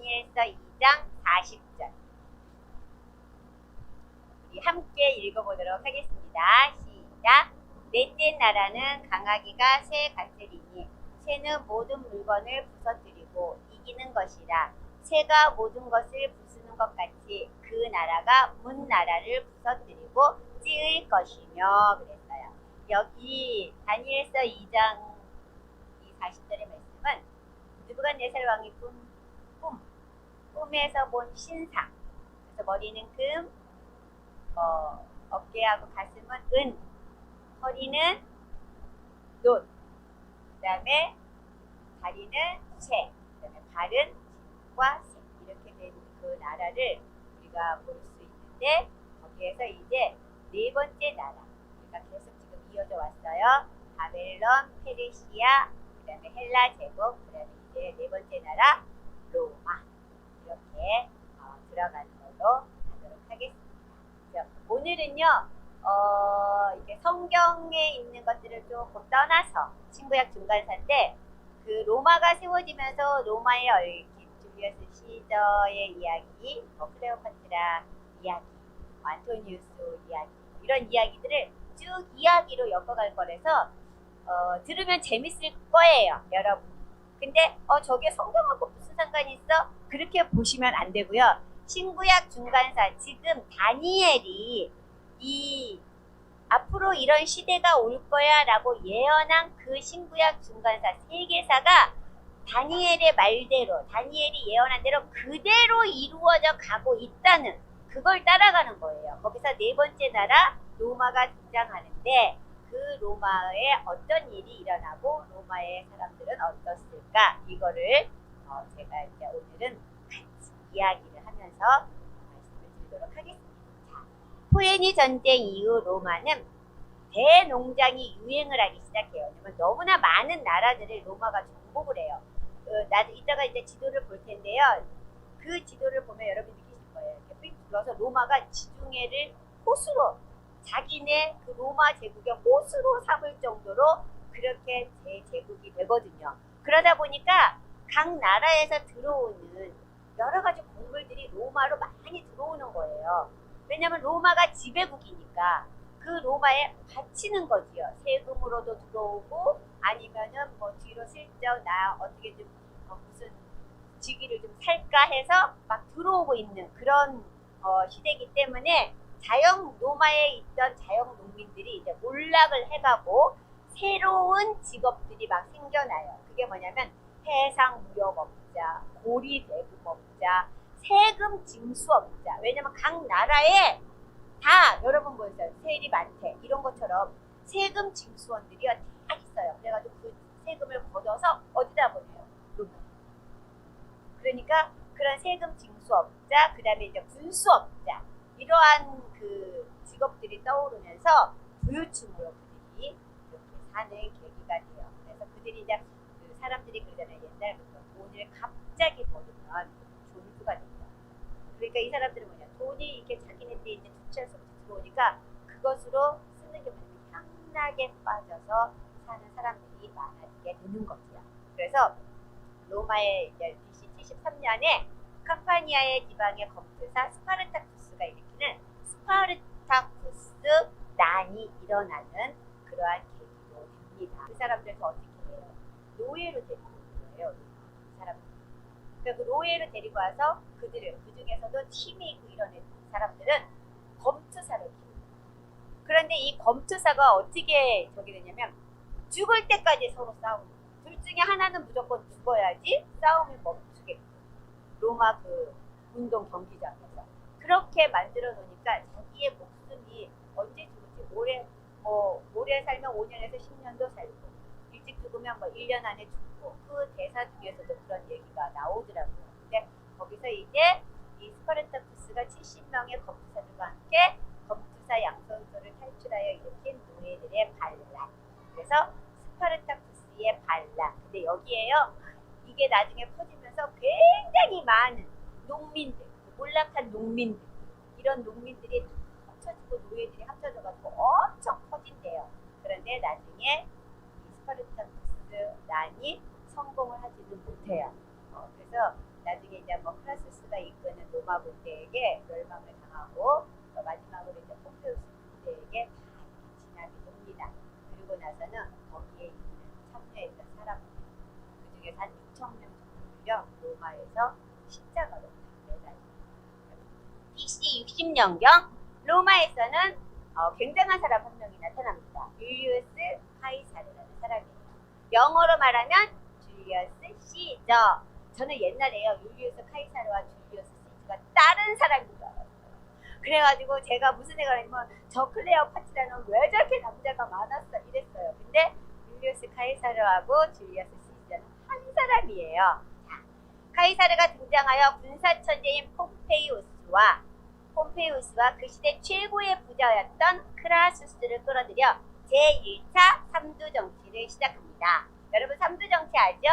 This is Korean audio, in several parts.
다니엘서 2장 40절. 우리 함께 읽어보도록 하겠습니다. 시작. 넷째 나라는 강하기가 새 같으리니 새는 모든 물건을 부서뜨리고 이기는 것이라. 새가 모든 것을 부수는 것 같이 그 나라가 문 나라를 부서뜨리고 찌을 것이며 그랬어요. 여기 다니엘서 2장 40절의 말씀은 느부갓네살 왕이 꿈에서 본 신상. 그래서 머리는 금, 어깨하고 가슴은 은, 허리는 놋, 그 다음에 다리는 쇠, 그 다음에 발은 진과 새. 이렇게 된 그 나라를 우리가 볼 수 있는데, 거기에서 이제 네 번째 나라, 우리가 계속 지금 이어져 왔어요. 바벨론, 페르시아, 그 다음에 헬라 제국, 그 다음에 이제 네 번째 나라 로마. 이렇게 들어가는 걸로 하도록 하겠습니다. 오늘은요, 이렇게 성경에 있는 것들을 조금 떠나서 신구약 중간사인데, 그 로마가 세워지면서 로마에 얽힌 줄리어스 시저의 이야기, 클레오파트라 이야기, 안토니우스 이야기, 이런 이야기들을 쭉 이야기로 엮어갈 거라서 들으면 재밌을 거예요, 여러분. 근데 저게 성경하고 무슨 상관이 있어? 그렇게 보시면 안 되고요. 신구약 중간사, 지금 다니엘이 앞으로 이런 시대가 올 거야 라고 예언한 그 신구약 중간사 세계사가 다니엘의 말대로, 다니엘이 예언한 대로 그대로 이루어져 가고 있다는, 그걸 따라가는 거예요. 거기서 네 번째 나라 로마가 등장하는데, 그 로마에 어떤 일이 일어나고 로마의 사람들은 어떻을까, 이거를 제가 이제 오늘은 같이 이야기를 하면서 말씀을 드리도록 하겠습니다. 자, 포에니 전쟁 이후 로마는 대농장이 유행을 하기 시작해요. 왜냐면 너무나 많은 나라들을 로마가 정복을 해요. 나도 이따가 이제 지도를 볼 텐데요. 그 지도를 보면 여러분이 느끼실 거예요. 이렇게 삥 둘러서 로마가 지중해를 호수로, 자기네 그 로마 제국의 호수로 삼을 정도로 그렇게 제국이 되거든요. 그러다 보니까 각 나라에서 들어오는 여러 가지 곡물들이 로마로 많이 들어오는 거예요. 왜냐면 로마가 지배국이니까 그 로마에 바치는 거지요. 세금으로도 들어오고, 아니면은 뭐 뒤로 슬쩍 나 어떻게 좀 무슨 직위를 좀 살까 해서 막 들어오고 있는 그런 시대이기 때문에 로마에 있던 자영 농민들이 이제 몰락을 해가고 새로운 직업들이 막 생겨나요. 그게 뭐냐면 해상무역업자, 고리대금업자, 세금 징수업자. 왜냐면 각 나라에 다 여러분 보세요. 세일이 많대. 이런 것처럼 세금 징수원들이요 다 있어요. 그래가지고 그 세금을 걷어서 어디다 보내요? 로마. 그러니까 그런 세금 징수업자, 그 다음에 이제 군수업자, 이러한 그 직업들이 떠오르면서 부유층으로 그들이 이렇게 사는 계기가 돼요. 그래서 그들이 이제 그 사람들이 그러잖아요. 옛날부터 돈을 갑자기 벌으면 존부가 된다. 그러니까 이 사람들은 뭐냐, 돈이 이렇게 자기네들이 이제 주체할 수 없이 들어오니까 그것으로 쓰는 게 뭐냐면 향락에 빠져서 사는 사람들이 많아지게 되는 거죠. 그래서 로마의 이제 BC 73년에 캄파니아의 지방의 검투사 스파르타쿠스가 일으키는 스파르타쿠스 난이 일어나는 그러한 계기로 됩니다. 그 사람들도 어떻게 해요? 노예로 데리고 온 거예요. 그 사람들. 그러니까 그 노예로 데리고 와서 그들을, 그 중에서도 힘이 있고 이런 사람들은 검투사로 키웁니다. 그런데 이 검투사가 어떻게 저기 되냐면 죽을 때까지 서로 싸우는 거예요. 둘 중에 하나는 무조건 죽어야지 싸움이 멈추겠고, 로마 그 운동 경기장에서 그렇게 만들어 놓으니까 자기의 목숨이 언제 죽을지, 오래 살면 5년에서 10년도 살고, 일찍 죽으면 뭐 1년 안에 죽고, 그 대사 중에서도 그런 얘기가 나오더라고요. 근데 거기서 이제 이 스파르타쿠스가 70명의 검투사들과 함께 검투사 양선소를 탈출하여 일으킨 노예들의 반란, 그래서 스파르타쿠스의 반란. 근데 여기에요, 이게 나중에 퍼지면서 굉장히 많은 농민들, 몰락한 농민들, 이런 농민들이 합쳐지고 노예들이 합쳐져가지고 엄청 커진대요. 그런데 나중에 이 스파르타쿠스 난이 성공을 하지는 못해요. 그래서 나중에 이제 뭐 크라수스가 이끄는 로마 군대에게 멸망을 당하고 마지막으로 이제 폼페우스 군대에게 다 진압이 됩니다. 그리고 나서는 거기에 있는 참여했던 사람들 그 중에서 한 6천 명 정도를요 로마에서 십자가로 매달립니다. BC 60년경 로마에서는 굉장한 사람 한 명이 나타납니다. 율리우스 카이사르라는 사람이에요. 영어로 말하면 줄리어스 시저. 저는 옛날에요 율리우스 카이사르와 줄리어스 시저가 다른 사람인 줄 알았어요. 그래가지고 제가 무슨 생각을 했냐면 저 클레오파트라는 왜 저렇게 남자가 많았어 이랬어요. 근데 율리우스 카이사르하고 줄리어스 시저는 한 사람이에요. 자, 카이사르가 등장하여 군사천재인 폼페이우스와 그 시대 최고의 부자였던 크라수스를 끌어들여 제1차 삼두정치를 시작합니다. 여러분 삼두정치 알죠?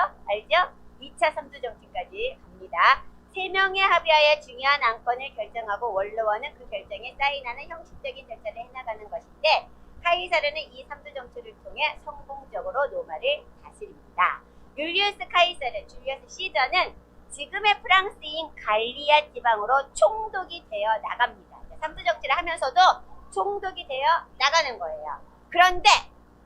2차 삼두정치까지 갑니다. 3명의 합의하에 중요한 안건을 결정하고 원로원은 그 결정에 사인하는 형식적인 절차를 해나가는 것인데 카이사르는 이 삼두정치를 통해 성공적으로 로마를 다스립니다. 율리우스 카이사르, 줄리어스 시저는 지금의 프랑스인 갈리아 지방으로 총독이 되어 나갑니다. 삼두정치를 하면서도 총독이 되어 나가는 거예요. 그런데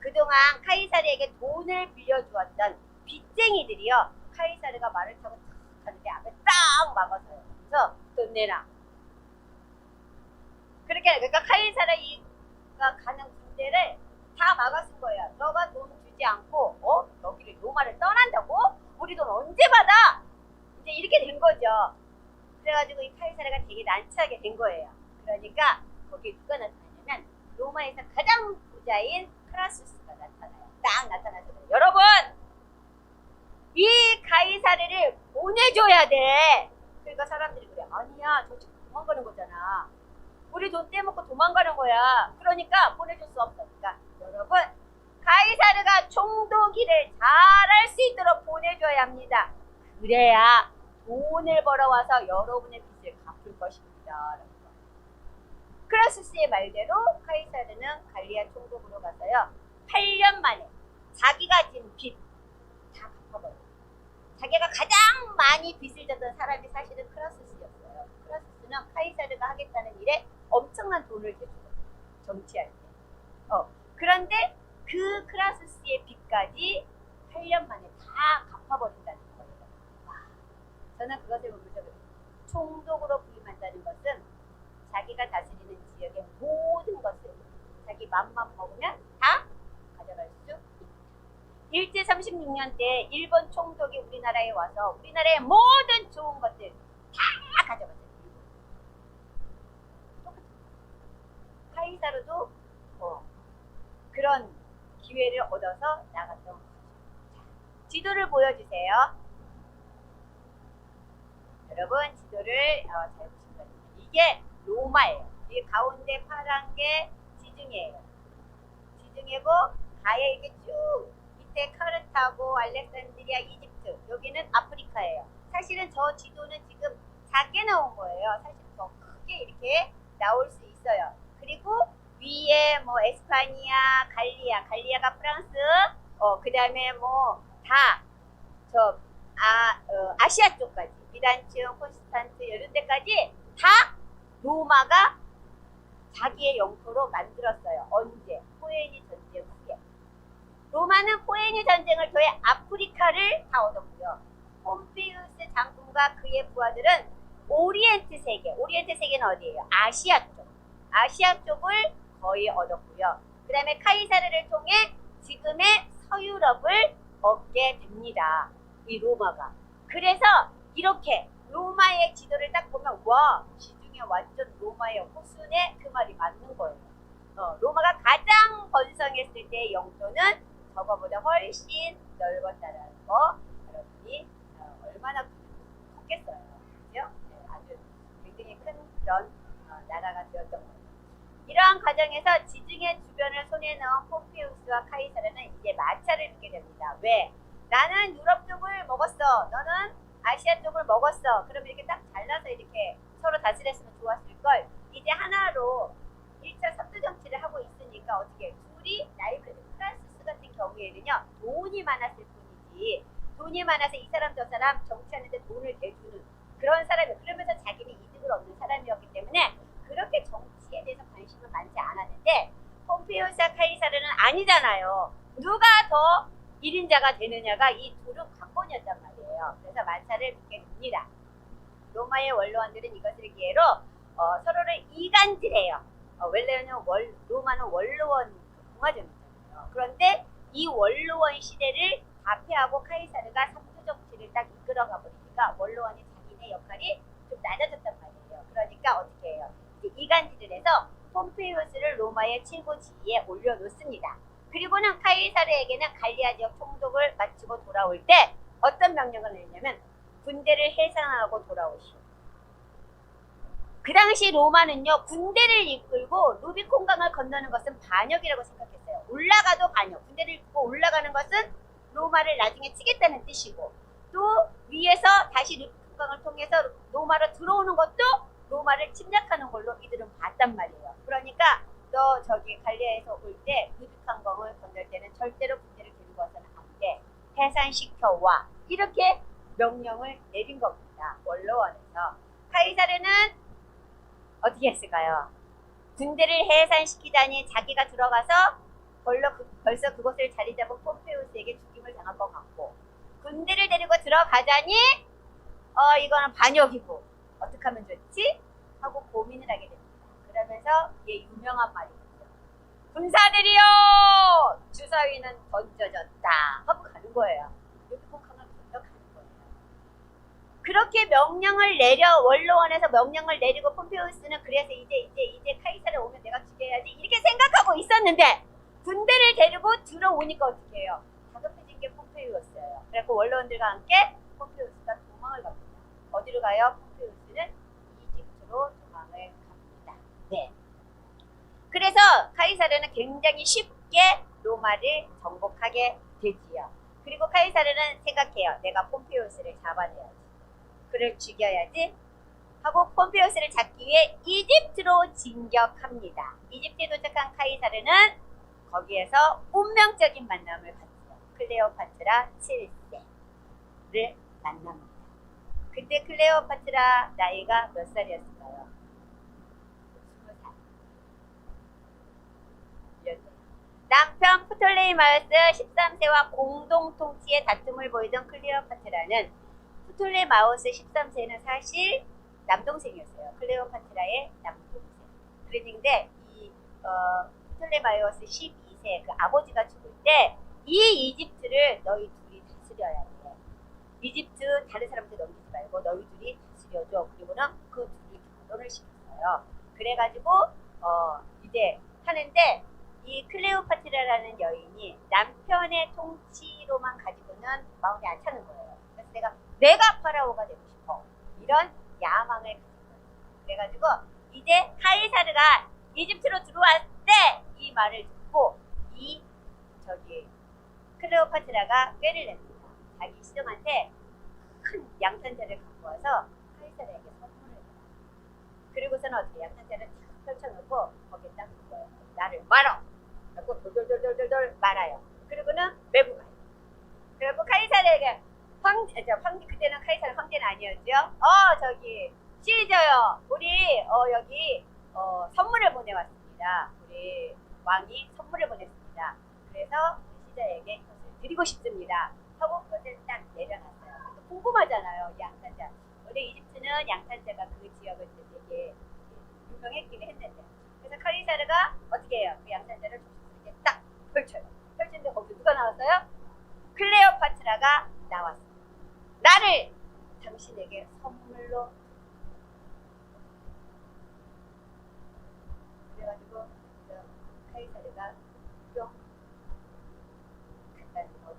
그동안 카이사르에게 돈을 빌려주었던 빚쟁이들이요. 카이사르가 말을 타고 탁 가는데 앞에 딱 막아서요. 그래서 돈 내라. 그러니까 카이사르가 가는 군대를 다 막아쓴 거예요. 너가 돈 주지 않고 여기를 로마를 떠난다고? 우리 돈 언제 받아? 이제 이렇게 된 거죠. 그래가지고 이 카이사르가 되게 난처하게 된 거예요. 그러니까 거기에 누가 나타나냐면 로마에서 가장 부자인 크라수스가 나타나요. 딱 나타나서 여러분 이 카이사르를 보내줘야 돼. 그러니까 사람들이 그래. 아니야 저 지금 도망가는 거잖아. 우리 돈 떼먹고 도망가는 거야. 그러니까 보내줄 수 없어. 그러니까 여러분 카이사르가 총독일을 잘할 수 있도록 보내줘야 합니다. 그래야 돈을 벌어와서 여러분의 빚을 갚을 것입니다. 크라수스의 말대로 카이사르는 갈리아 총독으로 가서요 8년 만에 자기가 진 빚 다 갚아버려요. 자기가 가장 많이 빚을 졌던 사람이 사실은 크라수스였어요. 크라수스는 카이사르가 하겠다는 일에 엄청난 돈을 대주거든요. 정치할 때. 그런데 그 크라수스의 빚까지 8년 만에 다 갚아버린다는 거예요. 와, 저는 그것을 보면서 총독으로 부임한다는 것은 자기가 다스리는 지역의 모든 것을 자기 맘만 먹으면 다 가져갈 수 있다. 일제 36년 때 일본 총독이 우리나라에 와서 우리나라의 모든 좋은 것들 다 가져갔어요. 카이사르도 그런 기회를 얻어서 나갔던 거죠. 지도를 보여주세요. 여러분 지도를 잘 보시면 됩니다. 이게 로마예요. 이 가운데 파란 게 지중해예요. 지중해고 가에 이렇게 쭉 밑에 카르타고 알렉산드리아 이집트 여기는 아프리카예요. 사실은 저 지도는 지금 작게 나온 거예요. 사실 더 크게 이렇게 나올 수 있어요. 그리고 위에 뭐 에스파니아, 갈리아가 프랑스, 그 다음에 뭐 다 아시아 쪽까지 비단치움, 콘스탄트 이런 데까지 다 로마가 자기의 영토로 만들었어요. 언제? 포에니 전쟁 후에. 로마는 포에니 전쟁을 통해 아프리카를 다 얻었고요. 폼페이우스 장군과 그의 부하들은 오리엔트 세계는 어디예요? 아시아 쪽을 거의 얻었고요. 그 다음에 카이사르를 통해 지금의 서유럽을 얻게 됩니다. 이 로마가. 그래서 이렇게 로마의 지도를 딱 보면 와 지중해 완전 로마의 호수네 그 말이 맞는 거예요. 로마가 가장 번성했을 때의 영토는 저거보다 훨씬 넓었다라는 거 여러분이 얼마나 컸겠어요. 그죠? 네, 아주 굉장히 큰 그런 나라가 되었던 거예요. 이러한 과정에서 지중해 주변을 손에 넣은 폼페이우스와 카이사르는 이제 마찰을 빚게 됩니다. 왜? 나는 유럽 쪽을 먹었어. 너는 아시아 쪽을 먹었어. 그럼 이렇게 딱 잘라서 이렇게 서로 다스렸으면 좋았을 걸. 이제 하나로 1차 삼두정치를 하고 있으니까 어떻게 둘이 라이벌 크라수스 같은 경우에는요 돈이 많았을 뿐이지 돈이 많아서 이 사람 저 사람 정치하는데 돈을 대주는 그런 사람이 그러면서 자기는 이득을 얻는 사람이었기 때문에 그렇게 정치에 대해서 관심은 많지 않았는데 폼페이오스와 카이사르는 아니잖아요. 누가 더 1인자가 되느냐가 이 둘은 관건이었단 말이에요. 그래서 만사를 묻게 됩니다. 로마의 원로원들은 이것을 기회로 서로를 이간질해요. 원래는 로마는 원로원 공화정이잖아요. 그런데 이 원로원 시대를 다폐하고 카이사르가 삼두 정치를 딱 이끌어가 버리니까 원로원이 자기네 역할이 좀 낮아졌단 말이에요. 그러니까 어떻게 해요? 이제 이간질을 해서 폼페이오스를 로마의 최고 지위에 올려놓습니다. 그리고는 카이사르에게는 갈리아 지역 총독을 마치고 돌아올 때 어떤 명령을 내냐면 군대를 해상하고 돌아오시오. 그 당시 로마는요, 군대를 이끌고 루비콘강을 건너는 것은 반역이라고 생각했어요. 올라가도 반역. 군대를 이끌고 올라가는 것은 로마를 나중에 치겠다는 뜻이고, 또 위에서 다시 루비콘강을 통해서 로마로 들어오는 것도 로마를 침략하는 걸로 이들은 봤단 말이에요. 그러니까 너 저기 갈리아에서 올 때 루비콘강을 건널 때는 절대로 군대를 들고 와서는 안 돼. 해산시켜와. 이렇게 명령을 내린 겁니다. 원로원에서. 카이사르는 어떻게 했을까요? 군대를 해산시키다니 자기가 들어가서 벌써 그곳을 자리 잡은 폼페이오스에게 죽임을 당할 것 같고, 군대를 데리고 들어가자니 이거는 반역이고 어떻게 하면 좋지? 하고 고민을 하게 됩니다. 그러면서 이게 유명한 말이 있죠. 군사들이여! 주사위는 던져졌다 하고 가는 거예요. 이렇게 폭항을 건너가는 거예요. 그렇게 명령을 내려 원로원에서 명령을 내리고 폼페이오스는 그래서 이제 카이사르 오면 내가 죽여야지 이렇게 생각하고 있었는데 군대를 데리고 들어오니까 어떻게 해요? 다급해진 게 폼페이오스예요. 그래서 원로원들과 함께 폼페이오스가 도망을 갑니다. 어디로 가요? 폼페이오스는 이집트로 도망을 갑니다. 네. 그래서 카이사르는 굉장히 쉽게 로마를 정복하게 되지요. 그리고 카이사르는 생각해요. 내가 폼페이오스를 잡아내야지. 그를 죽여야지 하고 폼페이오스를 잡기 위해 이집트로 진격합니다. 이집트에 도착한 카이사르는 거기에서 운명적인 만남을 갖죠. 클레오파트라 7세를 만납니다. 그때 클레오파트라 나이가 몇 살이었을까요? 20살. 남편 프톨레이마우스 13세와 공동 통치의 다툼을 보이던 클레오파트라는 프톨레마우스 13세는 사실 남동생이었어요. 클레오파트라의 남동생. 그런데 이 프톨레마우스 12세 그 아버지가 죽을 때 이 이집트를 너희 둘이 다스려야 돼. 이집트 다른 사람한테 넘기지 말고 너희 둘이 다스려줘. 그리고는 그 둘이 결혼을 시켰어요. 그래가지고 이제 하는데 이 클레오파트라라는 여인이 남편의 통치로만 가지고는 마음이 안 차는 거예요. 그래서 내가 파라오가 되고 싶어. 이런 야망을 가진 거예요. 그래가지고 이제 카이사르가 이집트로 들어왔을 때 이 말을 듣고 이 클레오파트라가 꾀를 냅니다. 자기 시종한테 큰 양탄자를 갖고 와서 카이사르에게 선물을 해요. 그리고서는 어떻게 양탄자를 탁 펼쳐놓고 거기에 딱 놓고요. 나를 말어! 그리고 돌돌돌돌돌 말아요. 그리고는 메고 가요. 그리고 카이사르에게 황제 그때는 카이사르 황제는 아니었죠. 시저요. 우리 여기 선물을 보내왔습니다. 우리 왕이 선물을 보냈습니다. 그래서 시저에게 이것을 드리고 싶습니다. 하고 그것을 딱 내려놨어요. 궁금하잖아요. 양탄자. 원래 이집트는 양탄자가 그 지역을 되게 유명했기는 했는데. 그래서 카이사르가 어떻게 해요? 그 양탄자를 조심스럽게 딱 펼쳐요. 펼쳤는데 거기 누가 나왔어요? 클레오파트라가 나왔어요. 나를 당신에게 선물로. 그래가지고 카이사르가 뿅 간다는 거.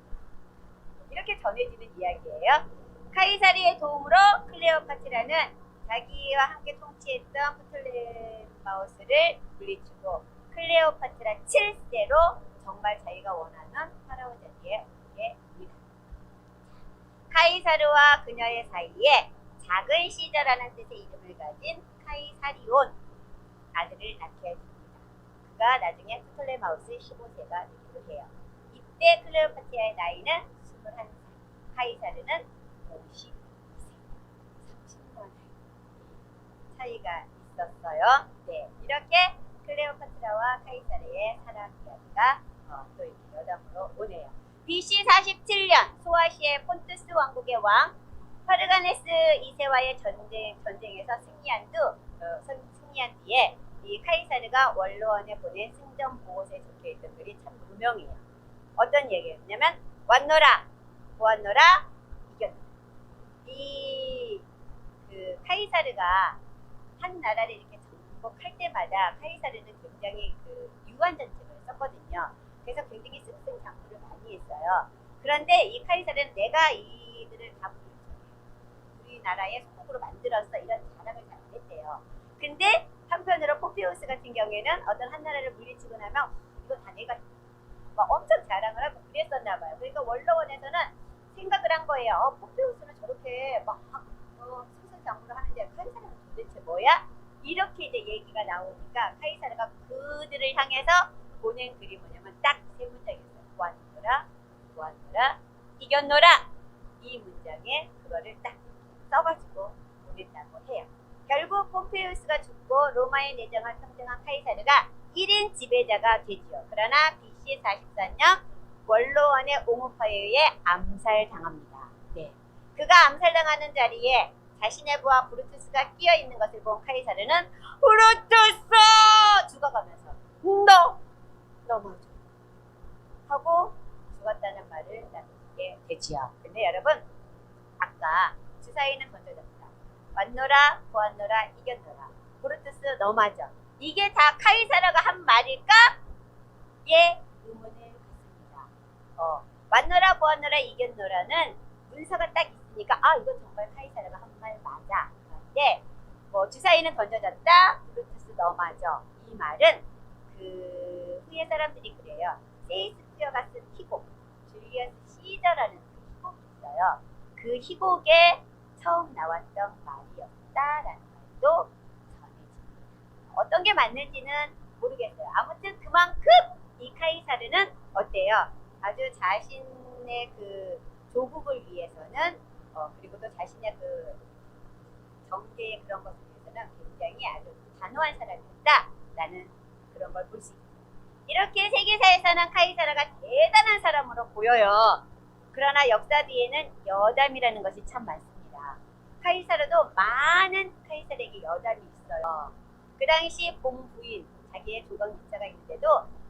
이렇게 전해지는 이야기예요. 카이사르의 도움으로 클레오파트라는 자기와 함께 통치했던 프톨레마우스를 물리치고 클레오파트라 7세로 정말 자기가 원하는 파라오 자리에 오게 됩니다. 카이사르와 그녀의 사이에 작은 시저라는 뜻의 이름을 가진 카이사리온 아들을 낳게 됩니다. 그가 나중에 프톨레마우스 15세가 되기도 해요. 이때 클레오파트라의 나이는 21살. 카이사르는 52세, 30년 차이가 있었어요. 네, 이렇게 클레오파트라와 카이사르의 사랑 이야기가 또 이렇게 여담으로 오네요. BC 47년 소아시아 폰투스 왕국의 왕 파르가네스 2세와의 전쟁에서 승리한 뒤에 이 카이사르가 원로원에 보낸 승전 보고서에 적혀있던 글이 참 유명해요. 어떤 얘기였냐면 왔노라 보았노라 이겼노라. 그 카이사르가 한 나라를 이렇게 정복할 때마다 카이사르는 굉장히 그 유한 정책을 썼거든요. 그래서 굉장히 승승장구를 많이 했어요. 그런데 이 카이사르는 내가 이들을 다 우리나라의 소국으로 만들었어 이런 자랑을 잘 안 했대요. 근데 한편으로 포페우스 같은 경우에는 어떤 한 나라를 물리치고 나면 이거 다 내가 막 엄청 자랑을 하고 그랬었나 봐요. 그러니까 원로원에서는 생각을 한 거예요. 포페우스는 저렇게 막 승승장구를 하는데 카이사르는 도대체 뭐야? 이렇게 이제 얘기가 나오니까 카이사르가 그들을 향해서 보낸 글이 뭐냐면 딱 세 문장이었어요. 보았노라, 보았노라, 이겼노라. 이 문장에 그거를 딱 써가지고 보냈다고 해요. 결국 폼페이우스가 죽고 로마의 내정을 평정한 카이사르가 1인 지배자가 되지요. 그러나 BC 44년 원로원의 옹호파에 의해 암살당합니다. 네. 그가 암살당하는 자리에 자신의 부하 브루투스가 끼어 있는 것을 본 카이사르는 브루투스! 죽어가면서 너 넘어져 하고 죽었다는 말을 남기게 되지요. 근데 여러분 아까 주사위는 던져졌다. 왔노라 보았노라 이겼노라. 브루투스 넘어져. 이게 다 카이사르가 한 말일까? 예, 의문을 갖습니다. 왔노라 보았노라 이겼노라는 문서가 딱 있으니까 아 이거 정말 카이사르가 한 말 맞아. 그런데 뭐 주사위는 던져졌다. 브루투스 넘어져. 이 말은 그 후에 사람들이 그래요. 세이스피어가 쓴 희곡 줄리어스 시저라는 그 희곡이 있어요. 그 희곡에 처음 나왔던 말이었다라는 말도 전해집니다. 어떤 게 맞는지는 모르겠어요. 아무튼 그만큼 이 카이사르는 어때요? 아주 자신의 그 조국을 위해서는 그리고 또 자신의 그 정계의 그런 것을 위해서는 굉장히 아주 단호한 사람이었다라는 그런 걸 볼 수 있습니다. 이렇게 세계사에서는 카이사르가 대단한 사람으로 보여요. 그러나 역사 뒤에는 여담이라는 것이 참 많습니다. 카이사르도 많은 카이사르에게 여담이 있어요. 그 당시 본부인 자기의 조강 기차가 있는데도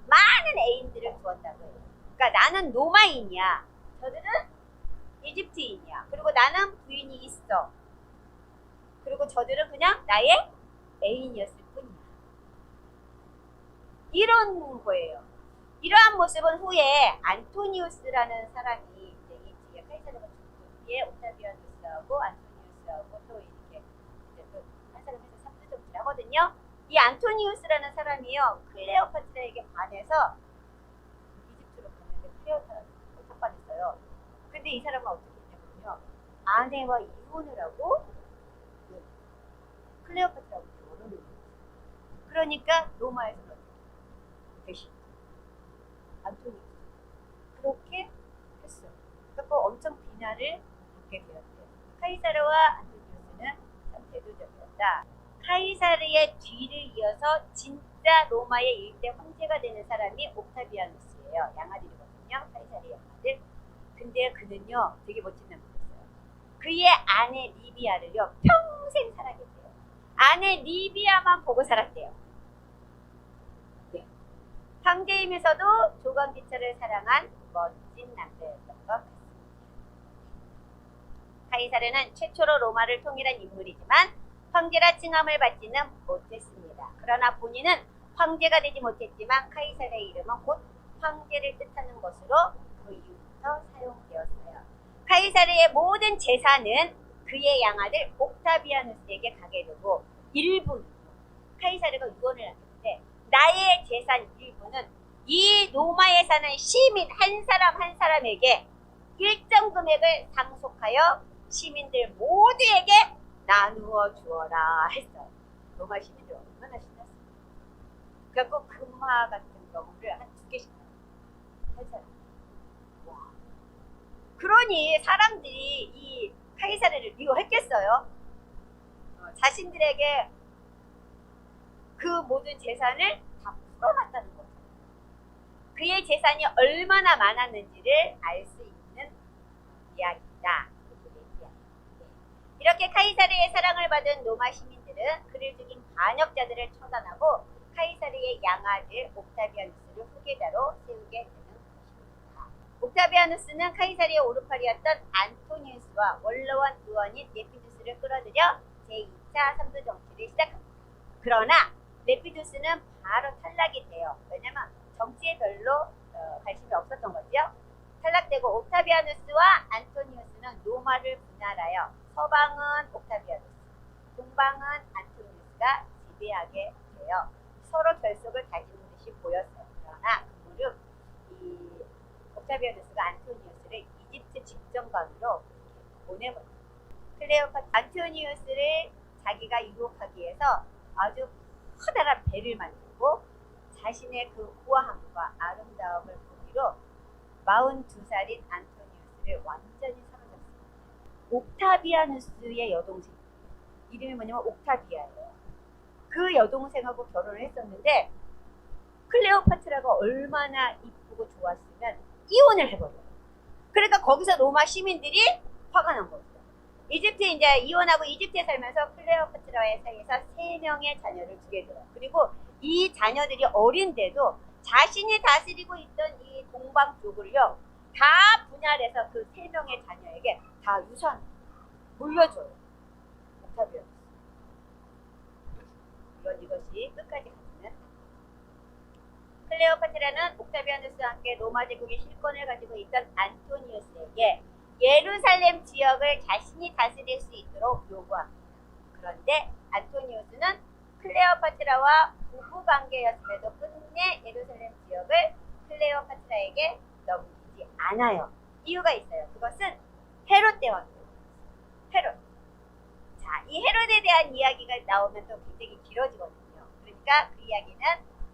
많은 애인들을 두었다고 해요. 그러니까 나는 로마인이야. 저들은 이집트인이야. 그리고 나는 부인이 있어. 그리고 저들은 그냥 나의 애인이었을 뿐이야. 이런 거예요. 이러한 모습은 후에 안토니우스라는 사람이 이제 이 뒤에 카이사르가 죽은 뒤에 옥타비아누스하고 안토니우스하고 또 이렇게 이제 또 한 사람에서 삼두정치를 하거든요. 이 안토니우스라는 사람이요 클레오파트라에게 반해서 이집트로 가는데 클레오파트라가 촉발했어요. 근데 이 사람은 어떻게 했냐면요 아내와 이혼을 하고 클레오파트라하고 결혼을 했어요. 그러니까 로마에서는 대신 안토니우스 그렇게 했어요. 그래서 엄청 비난을 받게 되었대요. 카이사르와 안토니우스는 참 대조적이었다. 카이사르의 뒤를 이어서 진짜 로마의 일대 황제가 되는 사람이 옥타비아누스예요. 양아들이거든요. 카이사르의 양아들. 근데 그는요 되게 멋진 남자였어요. 그의 아내 리비아를요 평생 사랑했대요. 아내 리비아만 보고 살았대요. 네. 황제이면서도 조강기차를 사랑한 멋진 남자였던 것 같습니다. 카이사르는 최초로 로마를 통일한 인물이지만 황제라 칭함을 받지는 못했습니다. 그러나 본인은 황제가 되지 못했지만 카이사르의 이름은 곧 황제를 뜻하는 것으로 그 이후부터 사용되었어요. 카이사르의 모든 재산은 그의 양아들 옥타비아누스에게 가게 되고 일부는 카이사르가 유언을 남겼는데 나의 재산 일부는 이 로마에 사는 시민 한 사람 한 사람에게 일정 금액을 상속하여 시민들 모두에게 나누어 주어라 했어요. 로마 시민들 얼마나 신났습니까? 그래서 금화 같은 경우를 한 2개씩 한 사람. 와. 그러니 사람들이 이 카이사르를 미워했겠어요? 자신들에게 그 모든 재산을 다 풀어놨다는 거죠. 그의 재산이 얼마나 많았는지를 알 수 있는 이야기다. 이렇게 카이사르의 사랑을 받은 로마 시민들은 그를 죽인 반역자들을 처단하고 카이사르의 양아들 옥타비아누스를 후계자로 세우게 되는 것입니다. 옥타비아누스는 카이사르의 오른팔이었던 안토니우스와 원로원 의원인 레피두스를 끌어들여 제2차 선두 정치를 시작합니다. 그러나 레피두스는 바로 탈락이 돼요. 왜냐면 정치에 별로 관심이 없었던 거죠. 탈락되고 옥타비아누스와 안토니우스는 로마를 분할하여 서방은 옥타비아누스, 동방은 안토니우스가 지배하게 돼요. 서로 결속을 다지는 듯이 보였어요. 그러나 그 무렵 이 옥타비아누스가 안토니우스를 이집트 집정관으로 보내버립니다. 클레오파트라 안토니우스를 자기가 유혹하기 위해서 아주 커다란 배를 만들고 자신의 그 우아함과 아름다움을 보기로 42살인 안토니우스를 완전히 사로잡습니다. 옥타비아누스의 여동생, 이름이 뭐냐면 옥타비아예요. 그 여동생하고 결혼을 했었는데 클레오파트라가 얼마나 이쁘고 좋았으면 이혼을 해버려요. 그러니까 거기서 로마 시민들이 화가 난 거죠. 이집트에 이제 이혼하고 이집트에 살면서 클레오파트라의 사이에서 3명의 자녀를 두게 돼요. 그리고 이 자녀들이 어린데도 자신이 다스리고 있던 이 동방 쪽을요, 다 분할해서 그 3명의 자녀에게 다 유산 물려줘요. 옥타비아누스. 이것이 끝까지 가지는. 클레오파트라는 옥타비아누스와 함께 로마 제국의 실권을 가지고 있던 안토니우스에게 예루살렘 지역을 자신이 다스릴 수 있도록 요구합니다. 그런데 안토니우스는 클레오파트라와 부부관계였음에도 끝내 예루살렘 지역을 클레오파트라에게 넘기지 않아요. 이유가 있어요. 그것은 헤롯 대왕이에요. 헤롯. 자, 이 헤롯에 대한 이야기가 나오면 또 굉장히 길어지거든요. 그러니까 그 이야기는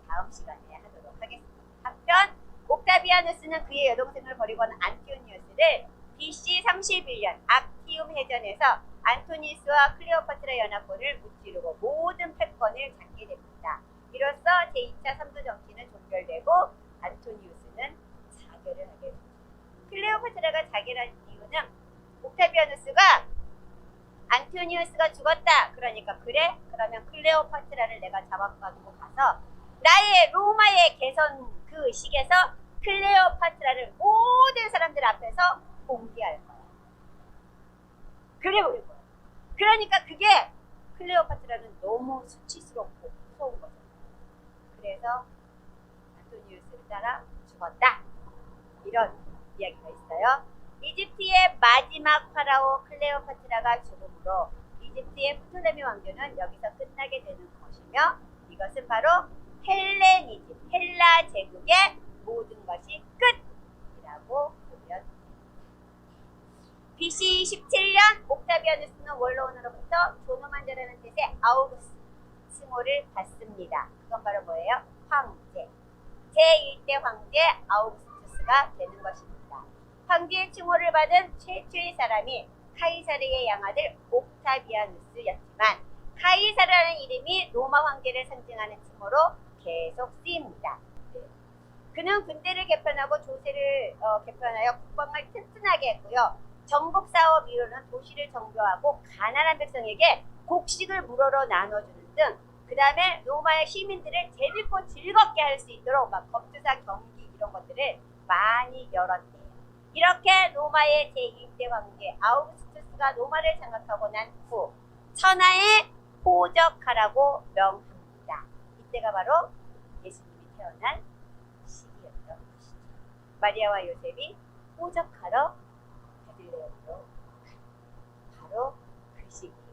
다음 시간에 하도록 하겠습니다. 한편 옥타비아누스는 그의 여동생을 버리고 온 안토니우스를 BC 31년 악티움 해전에서 안토니우스와 클레오파트라 연합군을 무찌르고 모든 패권을 잡게 됩니다. 이로써 제2차 선두 정치는 종결되고 안토니우스는 자결을 하게 됩니다. 클레오파트라가 자결한 이유는 옥타비아누스가 안토니우스가 죽었다. 그러니까 그래? 그러면 클레오파트라를 내가 잡아가지고 가서 나의 로마의 개선 그 식에서 클레오파트라를 모든 사람들 앞에서 공개할 거야. 그래버린 거야. 그러니까 그게 클레오파트라는 너무 수치스럽고 무서운 거죠. 그래서 안토니우스를 따라 죽었다. 이런 이야기가 있어요. 이집트의 마지막 파라오 클레오파트라가 죽음으로 이집트의 프톨레미 왕조는 여기서 끝나게 되는 것이며 이것은 바로 헬레니즘, 헬라 제국의 모든 것이 끝이라고 보면 됩니다. BC 17년 옥타비아누스는 원로원으로부터 조노만저라는 뜻의 아우구스 칭호를 받습니다. 그건 바로 뭐예요? 황제. 제1대 황제 아우구스투스가 되는 것입니다. 황제의 칭호를 받은 최초의 사람이 카이사르의 양아들 옥타비아누스였지만 카이사르라는 이름이 로마 황제를 상징하는 칭호로 계속 쓰입니다. 그는 군대를 개편하고 조세를 개편하여 국방을 튼튼하게 했고요. 정복 사업 이루는 도시를 정교하고 가난한 백성에게 곡식을 무료로 나눠주는 등 그 다음에 로마의 시민들을 재밌고 즐겁게 할 수 있도록 막 검투사 경기 이런 것들을 많이 열었대요. 이렇게 로마의 제1대 황제 아우구스투스가 로마를 장악하고 난 후 천하에 호적하라고 명합니다. 이때가 바로 예수님이 태어난 시기였던 것이죠. 마리아와 요셉이 호적하러 베들레헴으로 바로 그 시기.